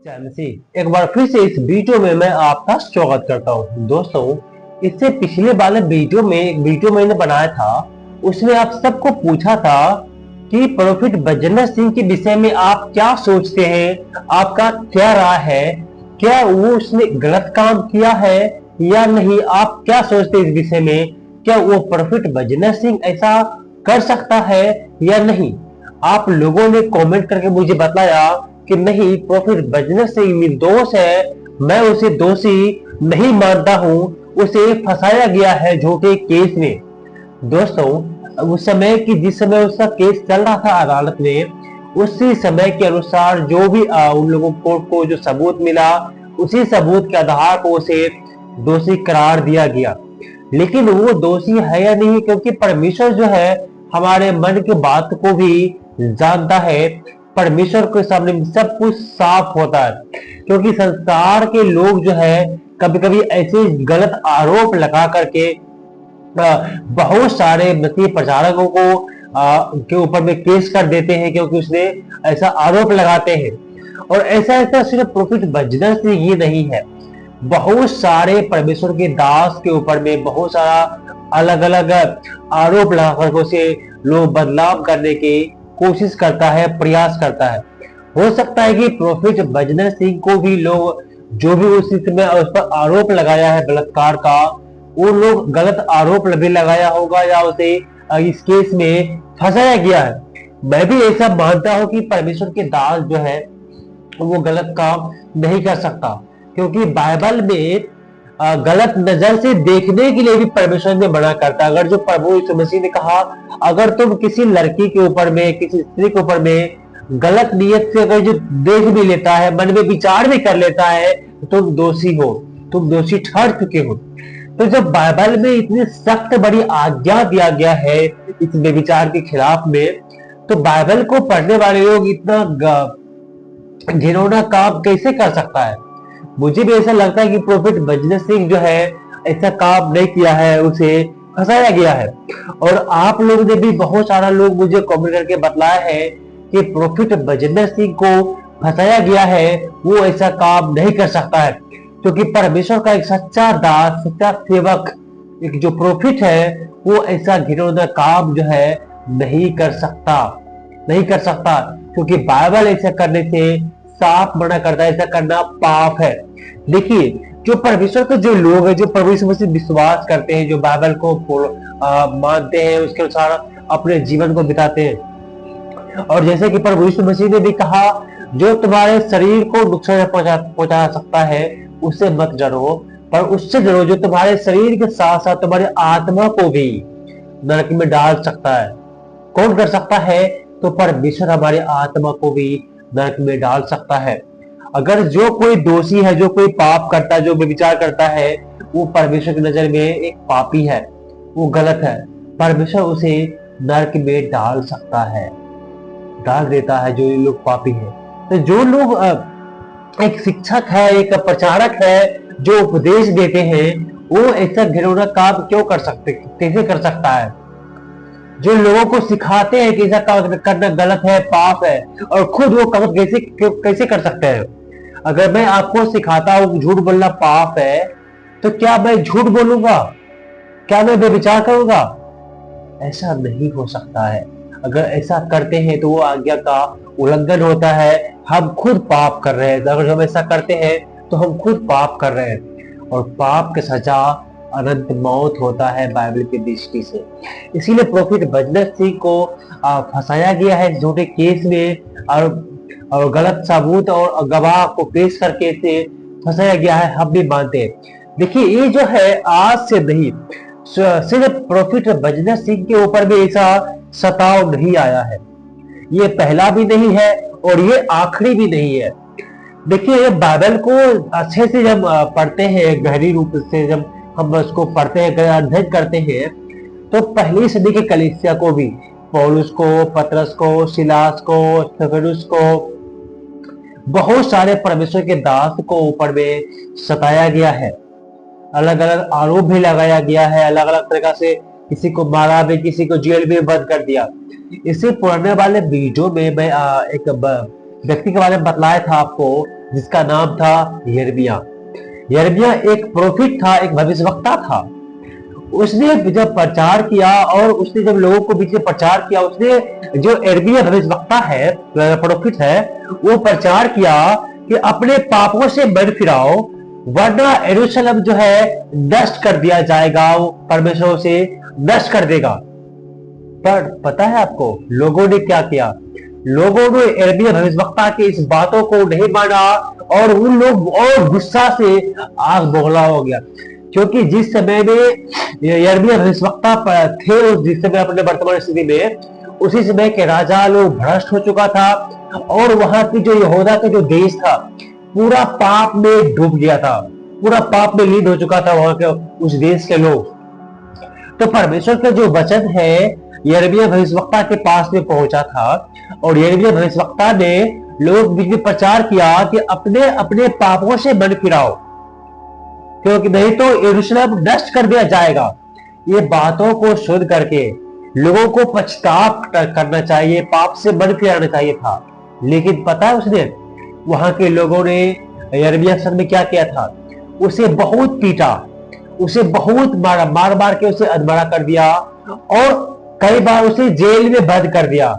Channel से एक बार फिर से इस वीडियो में मैं आपका स्वागत करता हूं। दोस्तों, इससे पिछले वाले वीडियो में एक वीडियो मैंने बनाया था, उसमें आप सबको पूछा था कि प्रोफेट बजनर सिंह के विषय में आप क्या सोचते हैं, आपका क्या राय है, क्या वो उसने गलत काम किया है या नहीं, आप क्या सोचते हैं इस विषय में, क्या वो प्रोफेट बजनर सिंह ऐसा कर सकता है या नहीं। आप लोगों ने कमेंट करके मुझे बताया कि नहीं, प्रोफेट बजनर सिंह निर्दोष है, मैं उसे दोषी नहीं मानता हूं, उसे फंसाया गया है झूठे केस में। दोस्तों, उस समय की जिस समय उसका केस चल रहा था अदालत में, उसी समय के अनुसार जो भी उन लोगों को जो सबूत मिला, उसी सबूत के आधार पर उसे दोषी करार दिया गया। लेकिन वो दोषी है या नहीं, क्योंकि परमेश्वर जो है हमारे मन की बात को भी जानता है। परमेश्वर के सामने सब कुछ साफ होता है, क्योंकि संसार के लोग जो है कभी कभी ऐसे गलत आरोप लगा करके बहुत सारे मसीह प्रचारकों को के ऊपर में केस कर देते हैं, क्योंकि उसने ऐसा आरोप लगाते हैं। और ऐसा ऐसा सिर्फ प्रोफेट बजनर सिंह ही नहीं है, बहुत सारे परमेश्वर के दास के ऊपर में बहुत सारा अलग अलग आरोप लगाकर उसे लोग बदलाव करने की कोशिश करता है, प्रयास करता है। हो सकता है कि प्रोफेट बजनर सिंह को भी लोग जो भी उस समय उस पर आरोप लगाया है बलात्कार का, वो लोग गलत आरोप भी लगाया होगा या उसे इस केस में फंसाया गया है। मैं भी ऐसा मानता हूं कि परमेश्वर के दास जो है वो गलत काम नहीं कर सकता, क्योंकि बाइबल में गलत नजर से देखने के लिए भी परमेश्वर ने मना करता है। अगर जो प्रभु यीशु मसीह ने कहा, अगर तुम किसी लड़की के ऊपर में, किसी स्त्री के ऊपर में गलत नियत से अगर जो देख भी लेता है, मन में विचार भी कर लेता है, तो तुम दोषी हो, तुम दोषी ठहर चुके हो। तो जब बाइबल में इतनी सख्त बड़ी आज्ञा दिया गया है इस व्यभिचार के खिलाफ में, तो बाइबल को पढ़ने वाले लोग इतना घिनौना काम कैसे कर सकता है। मुझे भी ऐसा लगता है कि प्रोफेट बजनर सिंह जो है ऐसा काम नहीं किया है, उसे फंसाया गया है। और आप लोग ने भी बहुत सारा लोग मुझे कमेंट करके बतलाया है कि प्रोफेट बजनर सिंह को फंसाया गया है, वो ऐसा काम नहीं कर सकता है, क्योंकि परमेश्वर का एक सच्चा दास, सच्चा सेवक, एक जो प्रोफेट है, वो ऐसा घिनौना काम जो है नहीं कर सकता, नहीं कर सकता, क्योंकि बाइबल ऐसा करने से साफ मना करता है, ऐसा करना पाप है। देखिए, जो परमेश्वर के जो लोग हैं, जो प्रभु यीशु मसीह विश्वास करते हैं, जो बाइबल को मानते हैं, उसके अनुसार अपने जीवन को बिताते हैं, और जैसे कि प्रभु यीशु मसीह ने भी कहा, जो तुम्हारे शरीर को नुकसान पहुंचा सकता है उससे मत डरो, पर उससे डरो जो तुम्हारे शरीर के साथ साथ तुम्हारी आत्मा को भी नरक में डाल सकता है। कौन कर सकता है? तो परमेश्वर हमारी आत्मा को भी नरक में डाल सकता है। अगर जो कोई दोषी है, जो कोई पाप करता है, जो व्यभिचार करता है, वो परमेश्वर की नजर में एक पापी है, वो गलत है। परमेश्वर उसे नरक में डाल सकता है, डाल देता है जो लोग पापी हैं। तो जो लोग एक शिक्षक है, एक प्रचारक है, जो उपदेश देते हैं, वो ऐसा घिनौना काम क्यों कर सकते, कैसे कर सकता है? जो लोगों को सिखाते हैं कि ऐसा काम करना गलत है, पाप है, और खुद वो काम कैसे कैसे कर सकते हैं? अगर मैं आपको सिखाता हूं झूठ बोलना पाप है, तो क्या मैं झूठ बोलूंगा? क्या मैं बेविचार करूंगा? ऐसा नहीं हो सकता है। अगर ऐसा करते हैं तो वो आज्ञा का उल्लंघन होता है, हम खुद पाप कर रहे हैं। अगर हम ऐसा करते हैं तो हम खुद पाप कर रहे हैं, और पाप की सजा अनंत मौत होता है बाइबल की दृष्टि से। इसीलिए प्रोफेट बजनर सिंह को फंसाया गया है झूठे केस में, और गलत सबूत और गवाह को पेश करके इसे फंसाया गया है, हम भी मानते हैं। देखिए, ये जो है आज से नहीं, सिर्फ प्रोफेट बजनर सिंह के ऊपर भी ऐसा सताव नहीं आया है। ये पहला भी नहीं है और ये आखिरी भी नहीं है। देखिए, बाइबल को अच्छे से जब पढ़ते हैं, गहरी रूप से जब हम उसको पढ़ते हैं, अध्ययन करते हैं, तो पहली सदी के कलीसिया को भी, पौलुस को, पतरस को, सिलास को, स्तेफनुस को, बहुत सारे परमेश्वर के दास को ऊपर में सताया गया है, अलग अलग आरोप भी लगाया गया है, अलग अलग तरीका से किसी को मारा भी, किसी को जेल में बंद कर दिया। इसे पढ़ने वाले वीडियो में मैं एक व्यक्ति के बारे में बतलाया था आपको, जिसका नाम था यिर्मयाह। यिर्मयाह एक प्रोफिट था, एक भविष्यवक्ता था। उसने जब प्रचार किया और उसने जब लोगों को बीच में प्रचार किया, उसने जो यिर्मयाह भविष्यवक्ता है, प्रोफिट है, वो प्रचार किया कि अपने पापों से मन फिराओ, वरना यरूशलेम जो है नष्ट कर दिया जाएगा, वो परमेश्वर से नष्ट कर देगा। पर पता है आपको लोगों ने क्या किया? लोगों ने यिर्मयाह भविष्यवक्ता की इस बातों को नहीं माना और उन लोग और गुस्सा से आग बगला हो गया। क्योंकि जिस समय में यिर्मयाह भविष्यवक्ता थे, जिस समय अपने वर्तमान स्थिति में, उसी समय के राजा लोग भ्रष्ट हो चुका था और वहां की जो यहूदा का जो देश था पूरा पाप में डूब गया था, पूरा पाप में लीन हो चुका था वहां के उस देश के लोग। तो परमेश्वर का जो वचन है यिर्मयाह भविष्यवक्ता के पास में पहुंचा था और यिर्मयाह भविष्यवक्ता ने लोग बीच में प्रचार किया कि अपने अपने पापों से मन फिराओ, क्योंकि नहीं तो यरूशलेम नष्ट कर दिया जाएगा। ये बातों को सुन करके लोगों को पछतावा करना चाहिए, पाप से मन फिराना चाहिए था। लेकिन पता है उसने, वहां के लोगों ने यिर्मयाह संग में क्या किया था? उसे बहुत पीटा, उसे बहुत मारा, मार मार के उसे अधमरा कर दिया और कई बार उसे जेल में बंद कर दिया,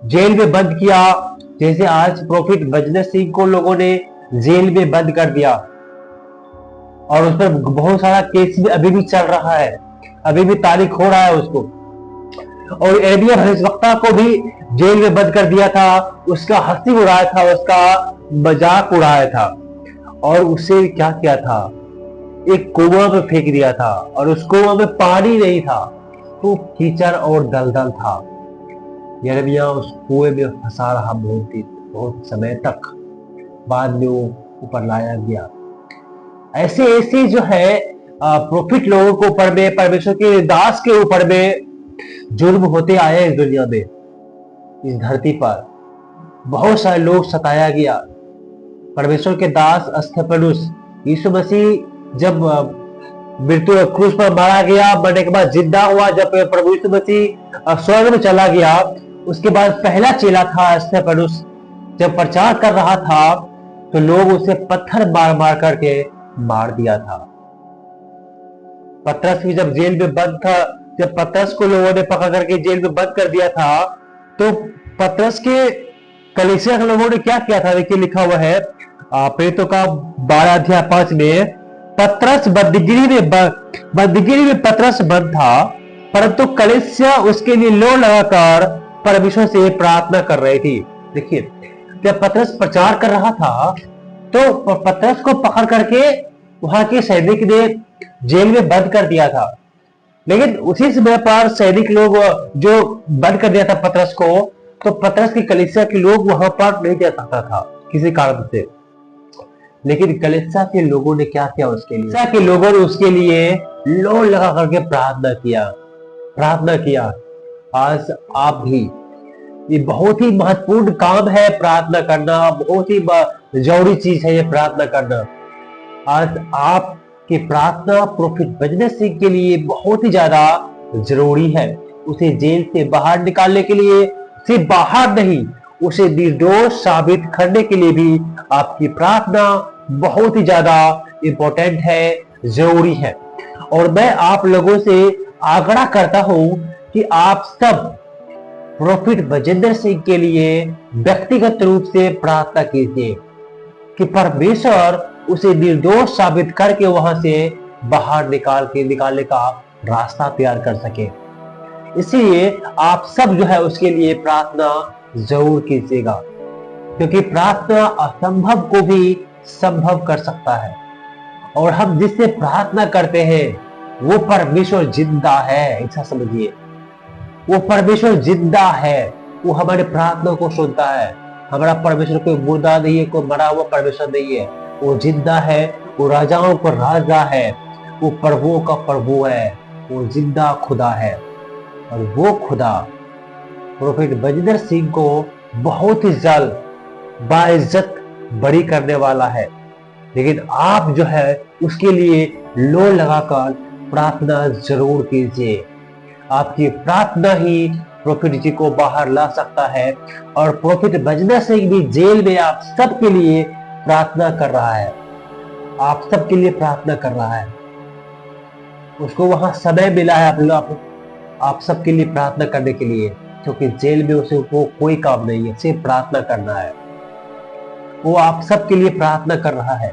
जेल में बंद किया। जैसे आज प्रोफिट बजनर सिंह को लोगों ने जेल में बंद कर दिया और उस पर बहुत सारा केस भी अभी भी चल रहा है, अभी भी तारीख हो रहा है उसको। और यिर्मयाह भविष्यवक्ता को भी जेल में बंद कर दिया था, उसका हंसी उड़ाया था, उसका मजाक उड़ाया था और उसे क्या किया था? एक कुआं में फेंक दिया था और उस कुआं में पानी नहीं था, तो कीचड़ और दलदल था। यिर्मयाह उस कुएं में फंसा रहा बहुत समय तक, बाद में वो ऊपर लाया गया। ऐसे ऐसे जो है प्रोफिट लोगों के ऊपर में, परमेश्वर के दास के ऊपर में जुर्म होते आए इस दुनिया में, इस धरती पर बहुत सारे लोग सताया गया। परमेश्वर के दास स्तेफनुस, यीशु मसीह जब मृत्यु क्रूस पर मारा गया, मरने के बाद जिंदा हुआ, जब प्रभु यीशु मसीह स्वर्ग में चला गया, उसके बाद पहला चेला था स्तेफनुस, जब प्रचार कर रहा था तो लोग उसे पत्थर मार मार करके मार दिया था। पतरस भी जब जेल में बंद था, जब पतरस को लोगों ने पकड़ करके जेल में बंद कर दिया था, तो पतरस के कलीसिया के लोगों ने क्या किया था? देखिए लिखा हुआ है प्रेरितों का 12 अध्याय 5 में, पतरस बंदीगिरी में पतरस बंद था, परंतु कलीसिया उसके लिए लो लगाकर परमेश्वर से प्रार्थना कर रही थी। देखिए जब पतरस प्रचार कर रहा था तो पतरस को पकड़ करके वहां के सैनिक ने जेल में बंद कर दिया था, लेकिन उसी समय पर सैनिक लोग जो बंद कर दिया था पतरस को, तो पतरस की कलीसिया के लोग वहां पर नहीं जा सकता था किसी कारण से। लेकिन कलीसिया के लोगों ने क्या किया? कलीसिया के लोगों ने उसके लिए लो लगा करके प्रार्थना किया। आज आप भी, ये बहुत ही महत्वपूर्ण काम है प्रार्थना करना, बहुत ही जरूरी चीज है ये प्रार्थना करना। आज आपकी प्रार्थना प्रोफिट बजनर सिंह के लिए बहुत ही ज्यादा जरूरी है। उसे जेल से बाहर निकालने के लिए, सिर्फ बाहर नहीं, उसे निर्दोष साबित करने के लिए भी आपकी प्रार्थना बहुत ही ज्यादा इंपॉर्टेंट है, जरूरी है। और मैं आप लोगों से आग्रह करता हूं कि आप सब प्रोफिट बजेंद्र सिंह के लिए व्यक्तिगत रूप से प्रार्थना कीजिए कि परमेश्वर उसे निर्दोष साबित करके वहां से बाहर निकालने का रास्ता तैयार कर सके। इसलिए आप सब जो है उसके लिए प्रार्थना जरूर कीजिएगा, क्योंकि प्रार्थना असंभव को भी संभव कर सकता है। और हम जिससे प्रार्थना करते हैं वो परमेश्वर जिंदा है, ऐसा समझिए। वो परमेश्वर जिंदा है, वो हमारे प्रार्थना को सुनता है। हमारा परमेश्वर कोई मुर्दा नहीं है, कोई मरा हुआ परमेश्वर नहीं है, वो जिंदा है, वो राजाओं का राजा है, वो प्रभुओं का प्रभु है, वो जिंदा खुदा है। और वो खुदा प्रोफेट बजिंदर सिंह को बहुत ही जल्द बाइज्जत बरी करने वाला है। लेकिन आप जो है उसके लिए लो लगाकर प्रार्थना जरूर कीजिए। आपकी प्रार्थना ही प्रॉफिट जी को बाहर ला सकता है। और प्रॉफिट भजनर सिंह भी जेल में आप सबके लिए प्रार्थना कर रहा है, आप सबके लिए प्रार्थना कर रहा है। उसको वहां समय मिला है आप सबके लिए प्रार्थना करने के लिए, क्योंकि जेल में उसे वो कोई काम नहीं है, सिर्फ प्रार्थना करना है। वो आप सबके लिए प्रार्थना कर रहा है,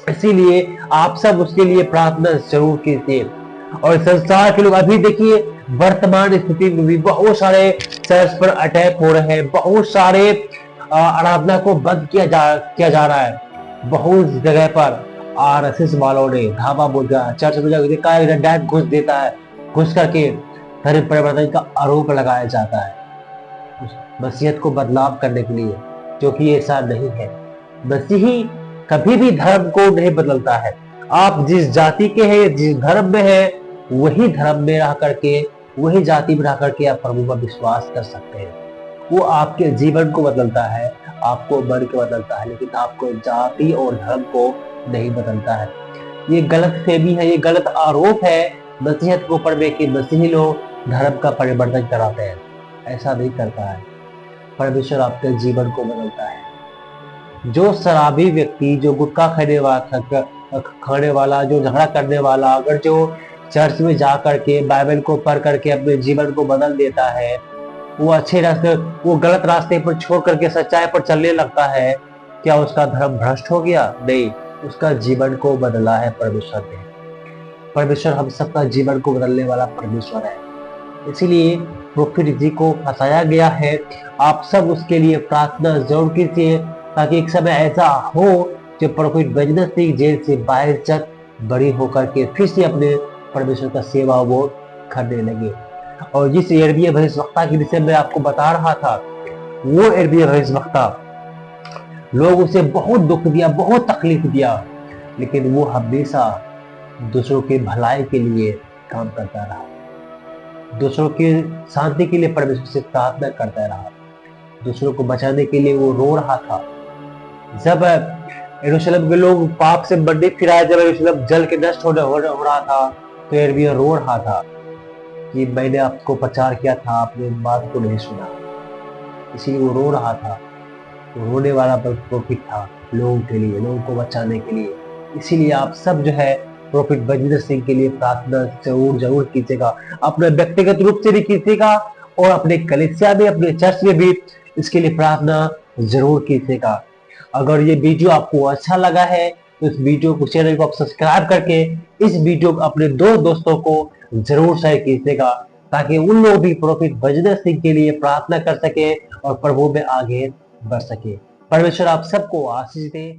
इसीलिए आप सब उसके लिए प्रार्थना जरूर कीजिए। और संसार के लोग अभी देखिए वर्तमान स्थिति में भी बहुत सारे चर्च पर अटैक हो रहे हैं, बहुत सारे आराधना को बंद किया जा रहा है। बहुत जगह पर आरएसएस वालों ने धावा बोल दिया, चर्च में जाकर डायरेक्ट घुस देता है, घुस करके धर्म परिवर्तन का आरोप लगाया जाता है उस मसीहत को बदलाव करने के लिए, जो कि ऐसा नहीं है। मसीही कभी भी धर्म को नहीं बदलता है। आप जिस जाति के हैं, जिस धर्म में है, वही धर्म में रह करके, वही जाति में रह करके आप प्रभु पर विश्वास कर सकते हैं। वो आपके जीवन को बदलता है, आपको मन को बदलता है, लेकिन आपको जाति और धर्म को नहीं बदलता है। ये गलत फहमी है, ये गलत आरोप है मसीहत के ऊपर में कि मसीही लोग धर्म का परिवर्तन कराते हैं। ऐसा नहीं करता है। परमेश्वर आपके जीवन को बदलता है। जो शराबी व्यक्ति, जो गुटखा खाने वाला, जो झगड़ा करने वाला, अगर जो चर्च में जा करके बाइबल को पढ़ करके अपने जीवन को बदल देता है, वो अच्छे रास्ते, वो गलत रास्ते पर छोड़ करके सच्चाई पर चलने लगता है, क्या उसका धर्म भ्रष्ट हो गया? नहीं, उसका जीवन को बदला है परमेश्वर ने। परमेश्वर हम सबका जीवन को बदलने वाला परमेश्वर है। इसीलिए प्रोफिट जी को फंसाया गया है। आप सब उसके लिए प्रार्थना जरूर कीजिए, ताकि एक समय ऐसा हो जब प्रोफिट बजनर सिंह जेल से बाहर तक बड़ी होकर के फिर से अपने परमेश्वर का सेवा वो करने लगे। और जिस यिर्मयाह भविष्यवक्ता के विषय में आपको बता रहा था, वो यिर्मयाह भविष्यवक्ता, लोग उसे बहुत दुख दिया, बहुत तकलीफ दिया, लेकिन वो हमेशा दूसरों की भलाई के लिए काम करता रहा, दूसरों की शांति के लिए परमेश्वर से प्रार्थना करता रहा, दूसरों को बचाने के लिए वो रो रहा था। जब यरूशलेम के लोग पाप से बंधे फिराए, जब यरूशलेम जल के नष्ट हो रहा था, तो यिर्मयाह रो रहा था कि मैंने आपको प्रचार किया था, आपने बात को नहीं सुना। इसीलिए वो रो रहा था। वो रोने वाला प्रोफिट था लोगों के लिए, लोगों को बचाने के लिए। इसीलिए आप सब जो है प्रोफिट बजनर सिंह के लिए प्रार्थना जरूर कीजिएगा, अपने व्यक्तिगत रूप से भी कीजिएगा और अपने कलीसिया में, अपने चर्च में भी इसके लिए प्रार्थना जरूर कीजिएगा। अगर ये वीडियो आपको अच्छा लगा है तो इस वीडियो को, चैनल को आप सब्सक्राइब करके इस वीडियो को अपने दो दोस्तों को जरूर शेयर कीजिएगा, ताकि उन लोग भी प्रोफिट बजनर सिंह के लिए प्रार्थना कर सके और प्रभु में आगे बढ़ सके। परमेश्वर आप सबको आशीष दे।